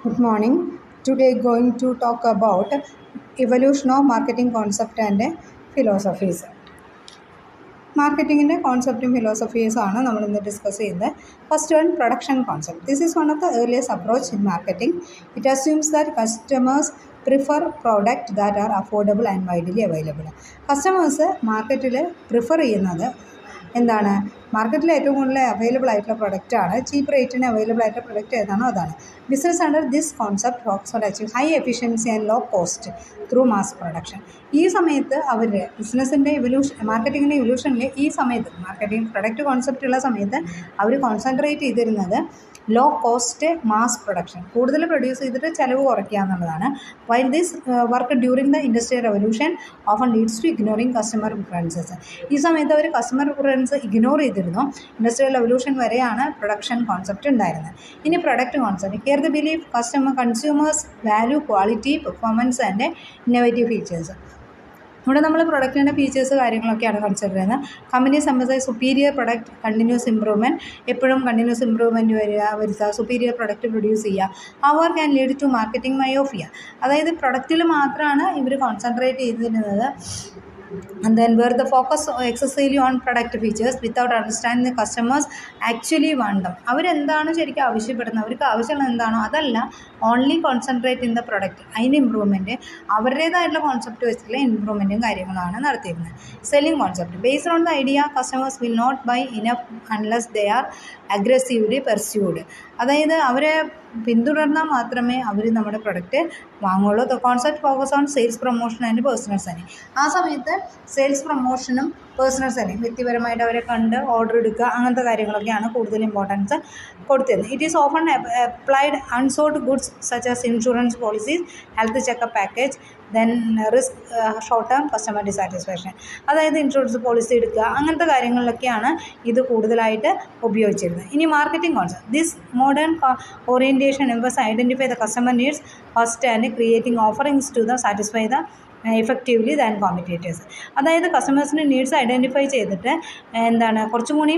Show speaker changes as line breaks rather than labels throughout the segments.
Good morning. Today going to talk about evolution of marketing concept and philosophies. മാർക്കറ്റിങ്ങിൻ്റെ കോൺസെപ്റ്റും ഫിലോസഫീസാണ് നമ്മളിന്ന് discuss ചെയ്യുന്നത്. First one, production concept. This is one of the earliest approach in marketing. It assumes that customers prefer product that are affordable and widely available. Customers മാർക്കറ്റിൽ prefer ചെയ്യുന്നത് എന്താണ്? മാർക്കറ്റിൽ ഏറ്റവും കൂടുതൽ available ആയിട്ടുള്ള പ്രൊഡക്റ്റാണ്. ചീപ്പ് റേറ്റിന് അവൈലബിൾ ആയിട്ടുള്ള പ്രൊഡക്റ്റ് ഏതാണോ അതാണ്. Business under this concept focus on achieve high efficiency and low cost through mass production. ഈ സമയത്ത് അവർ ബിസിനസ്സിൻ്റെ മാർക്കറ്റിങ്ങിൻ്റെ ഇവല്യൂഷനിൽ ഈ സമയത്ത് മാർക്കറ്റിംഗ് പ്രൊഡക്റ്റ് കോൺസെപ്റ്റ് ഉള്ള സമയത്ത് അവർ കോൺസെൻട്രേറ്റ് ചെയ്തിരുന്നത് ലോ കോസ്റ്റ് മാസ് പ്രൊഡക്ഷൻ, കൂടുതൽ പ്രൊഡ്യൂസ് ചെയ്തിട്ട് ചിലവ് കുറയ്ക്കുക എന്നുള്ളതാണ്. While this work during the industrial revolution often leads to ignoring customer preferences. ഈ സമയത്ത് അവർ കസ്റ്റമർ പ്രിഫറൻസ് ഇഗ്നോർ ചെയ്തിരുന്നു. ഇൻഡസ്ട്രിയൽ റെവല്യൂഷൻ വരെയാണ് പ്രൊഡക്ഷൻ കോൺസെപ്റ്റ് ഉണ്ടായിരുന്നത്. ഇനി product concept. Here the believe consumers value quality performance and innovative features. ഇവിടെ നമ്മൾ പ്രൊഡക്റ്റിൻ്റെ ഫീച്ചേഴ്സ് കാര്യങ്ങളൊക്കെയാണ് കൺസിഡർ ചെയ്യുന്നത്. Companies emphasize superior product, continuous improvement, എപ്പോഴും കണ്ടിന്യൂസ് ഇമ്പ്രൂവ്മെൻറ്റ് വരുത്തുക, സുപ്പീരിയർ പ്രൊഡക്റ്റ് പ്രൊഡ്യൂസ് ചെയ്യുക. അവർ ക്യാൻ ലീഡ് ടു മാർക്കറ്റിംഗ് മയോഫിയ. അതായത് പ്രൊഡക്റ്റിൽ മാത്രമാണ് ഇവർ കോൺസെൻട്രേറ്റ് ചെയ്തിരുന്നത്. And then where the focus excessively on product features without understanding the customers actually want them. അവരെന്താണ് ശരിക്കും ആവശ്യപ്പെടുന്നത്, അവർക്ക് ആവശ്യമുള്ളത് എന്താണോ അതല്ല, only concentrate in the product. അതിൻ്റെ ഇമ്പ്രൂവ്മെൻറ്റ് അവരുടേതായിട്ടുള്ള കോൺസെപ്റ്റ് വെച്ചിട്ടുള്ള ഇമ്പ്രൂവ്മെൻറ്റും കാര്യങ്ങളാണ് നടത്തിയിരുന്നത്. Selling concept based on the idea customers will not buy enough unless they are aggressively persuaded. അതായത് അവരെ പിന്തുടർന്നാൽ മാത്രമേ അവർ നമ്മുടെ പ്രൊഡക്റ്റ് വാങ്ങുള്ളൂ. The concept focus on sales promotion and personal selling. ആ സമയത്ത് സെയിൽസ് പ്രൊമോഷനും പേഴ്സണൽ സെല്ലിംഗ്, വ്യക്തിപരമായിട്ട് അവരെ കണ്ട് ഓർഡർ എടുക്കുക, അങ്ങനത്തെ കാര്യങ്ങളൊക്കെയാണ് കൂടുതൽ ഇമ്പോർട്ടൻസ് കൊടുത്തിരുന്നത്. It is often applied unsold goods such as insurance policies, health checkup package, then risk short term customer dissatisfaction. അതായത് ഇൻഷുറൻസ് പോളിസി എടുക്കുക, അങ്ങനത്തെ കാര്യങ്ങളിലൊക്കെയാണ് ഇത് കൂടുതലായിട്ട് ഉപയോഗിച്ചിരുന്നത്. ഇനി marketing concept. This modern orientation emphasize identify the customer needs first and creating offerings to the satisfy the effectively than competitors. അതായത് കസ്റ്റമേഴ്സിൻ്റെ നീഡ്സ് ഐഡൻറ്റിഫൈ ചെയ്തിട്ട് കുറച്ചും കൂടി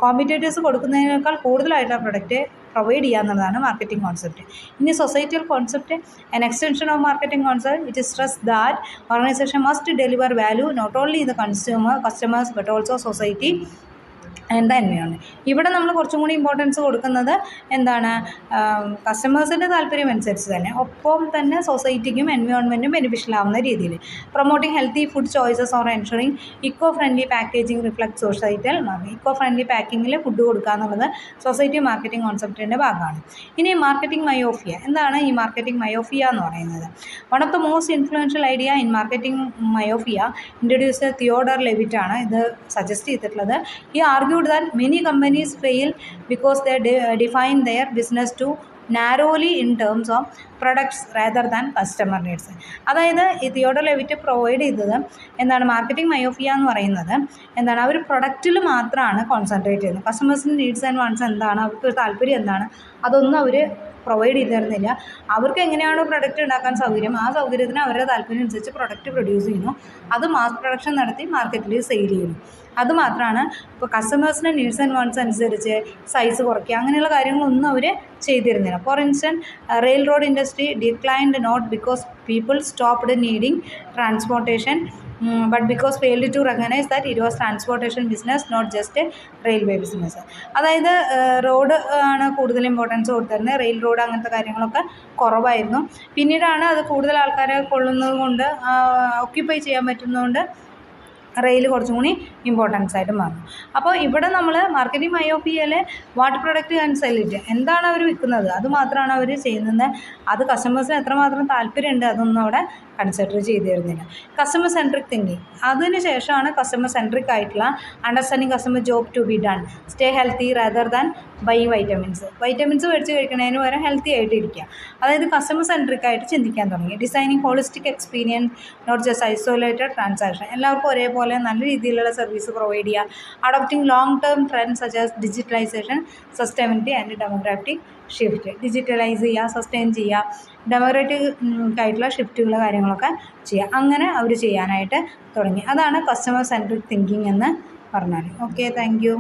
കോമ്പറ്റേറ്റേഴ്സ് കൊടുക്കുന്നതിനേക്കാൾ കൂടുതലായിട്ടുള്ള പ്രൊഡക്റ്റ് പ്രൊവൈഡ് ചെയ്യുക എന്നുള്ളതാണ് മാർക്കറ്റിംഗ് കോൺസെപ്റ്റ്. ഇനി societal concept, an extension of marketing concept. It stress that organization must deliver value not only the customers but also society and environment. ഇവിടെ നമ്മൾ കുറച്ചും കൂടി ഇമ്പോർട്ടൻസ് കൊടുക്കുന്നത് കസ്റ്റമേഴ്സിൻ്റെ താല്പര്യം അനുസരിച്ച് തന്നെ, ഒപ്പം തന്നെ സൊസൈറ്റിക്കും എൻവയോൺമെൻറ്റും ബെനിഫിഷ്യൽ ആവുന്ന രീതിയിൽ. Promoting healthy food choices or ensuring eco friendly packaging reflect societal marketing. Eco friendly പാക്കിങ്ങിൽ ഫുഡ് കൊടുക്കുക എന്നുള്ളത് സൊസൈറ്റി മാർക്കറ്റിംഗ് കോൺസെപ്റ്റിൻ്റെ ഭാഗമാണ്. ഇനി മാർക്കറ്റിംഗ് മയോഫിയ. എന്താണ് ഈ മാർക്കറ്റിംഗ് മയോഫിയ എന്ന് പറയുന്നത്? One of the most influential idea in marketing myopia introduce Theodore Levitt ആണ് ഇത് സജസ്റ്റ് ചെയ്തിട്ടുള്ളത്. ഈ argued that many companies fail because they define their business too narrowly in terms of products rather than customer needs. അതായത് ഈ Theodore Leavitt provide ചെയ്തത് marketing myopia എന്ന് പറയുന്നത് അവർ പ്രൊഡക്റ്റിൽ മാത്രമാണ് കോൺസെൻട്രേറ്റ് ചെയ്യുന്നത്. കസ്റ്റമേഴ്സിൻ്റെ നീഡ്സ് ആൻഡ് വാണ്ട്സ് എന്താണ്, അവർക്ക് താല്പര്യം എന്താണ്, അതൊന്നും അവർ പ്രൊവൈഡ് ചെയ്ത് തരുന്നില്ല. അവർക്ക് എങ്ങനെയാണോ പ്രൊഡക്റ്റ് ഉണ്ടാക്കാൻ സൗകര്യം, ആ സൗകര്യത്തിന് അവരുടെ താല്പര്യം അനുസരിച്ച് പ്രൊഡക്റ്റ് പ്രൊഡ്യൂസ് ചെയ്യുന്നു, അത് മാസ് പ്രൊഡക്ഷൻ നടത്തി മാർക്കറ്റിൽ സെയിൽ ചെയ്യുന്നു. അതുമാത്രമാണ്. ഇപ്പോൾ കസ്റ്റമേഴ്സിൻ്റെ നീഡ്സ് ആൻഡ് വാണ്ട്സ് അനുസരിച്ച് സൈസ് കുറയ്ക്കുക, അങ്ങനെയുള്ള കാര്യങ്ങളൊന്നും അവർ ചെയ്തിരുന്നില്ല. For instance, rail road industry declined not because people stopped needing transportation but because failed to recognize that it was transportation business, not just a railway business. അതായത് road ആണ് കൂടുതൽ importance കൊടുത്തിരുന്നത്, റെയിൽ റോഡ് അങ്ങനത്തെ കാര്യങ്ങളൊക്കെ കുറവായിരുന്നു. പിന്നീടാണ് അത് കൂടുതൽ ആൾക്കാരെ കൊള്ളുന്നത് കൊണ്ട്, ഓക്യുപ്പൈ ചെയ്യാൻ പറ്റുന്നതുകൊണ്ട് റെയിൽ കുറച്ചും കൂടി ഇമ്പോർട്ടൻസ് ആയിട്ട് മാറും. അപ്പോൾ ഇവിടെ നമ്മൾ മാർക്കറ്റിംഗ് മയോഫിയയിൽ വാട്ട് പ്രൊഡക്റ്റ് ആൻഡ് സെല്ലിറ്റ്, എന്താണ് അവർ വിൽക്കുന്നത് അത് മാത്രമാണ് അവർ ചെയ്യുന്നത്. അത് കസ്റ്റമേഴ്സിന് എത്രമാത്രം താല്പര്യമുണ്ട് അതൊന്നും അവിടെ കൺസിഡർ ചെയ്തിരുന്നില്ല. കസ്റ്റമർ സെൻട്രിക് തിങ്കിങ്, അതിന് ശേഷമാണ് കസ്റ്റമർ സെൻട്രിക് ആയിട്ടുള്ള understanding customer job to be done, stay healthy rather than buy vitamins മേടിച്ച് കഴിക്കുന്നതിന് പകരം ഹെൽത്തി ആയിട്ട് ഇരിക്കുക. അതായത് കസ്റ്റമർ സെൻട്രിക് ആയിട്ട് ചിന്തിക്കാൻ തുടങ്ങി. Designing holistic experience, not just isolated transaction. എല്ലാവർക്കും ഒരേപോലെ നല്ല രീതിയിലുള്ള സർവീസ് പ്രൊവൈഡ് ചെയ്യുക. Adopting long term trend such as digitalization, sustainability and demographic shift. Digitalize ചെയ്യുക, സസ്റ്റെയിൻ ചെയ്യുക, ഡെമോക്രാറ്റിക് ആയിട്ടുള്ള ഷിഫ്റ്റുകൾ കാര്യങ്ങളൊക്കെ ചെയ്യുക. അങ്ങനെ അവർ ചെയ്യാനായിട്ട് തുടങ്ങി. അതാണ് കസ്റ്റമർ സെൻട്രിക് തിങ്കിങ് എന്ന് പറഞ്ഞാൽ. Okay, thank you.